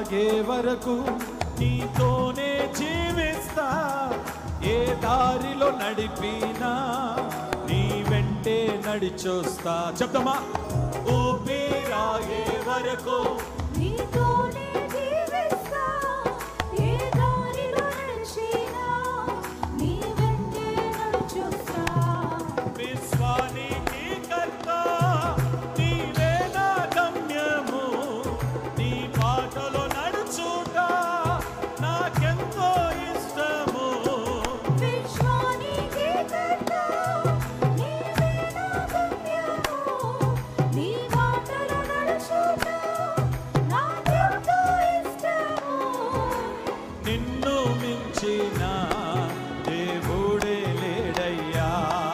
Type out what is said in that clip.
ఊపిరాగే వరకు నీతోనే జీవిస్తా. ఏ దారిలో నడిపినా నీ వెంటే నడిచొస్తా. చెప్తామా? ఊపిరాగే వరకు నీతోనే జీవిస్తా. ఏ దారిలో నడిచినా నీ వెంటే నడిచొస్తా. విశ్వానికి కర్త నీవే నా గమ్యము. నీ బాటలో నడుచుట నాకెంతో ఇష్టము. విశ్వానికి కర్త నీవే నా గమ్యము. నీ బాటలో నడుచుట నాకెంతో ఇష్టము. నిన్ను మించిన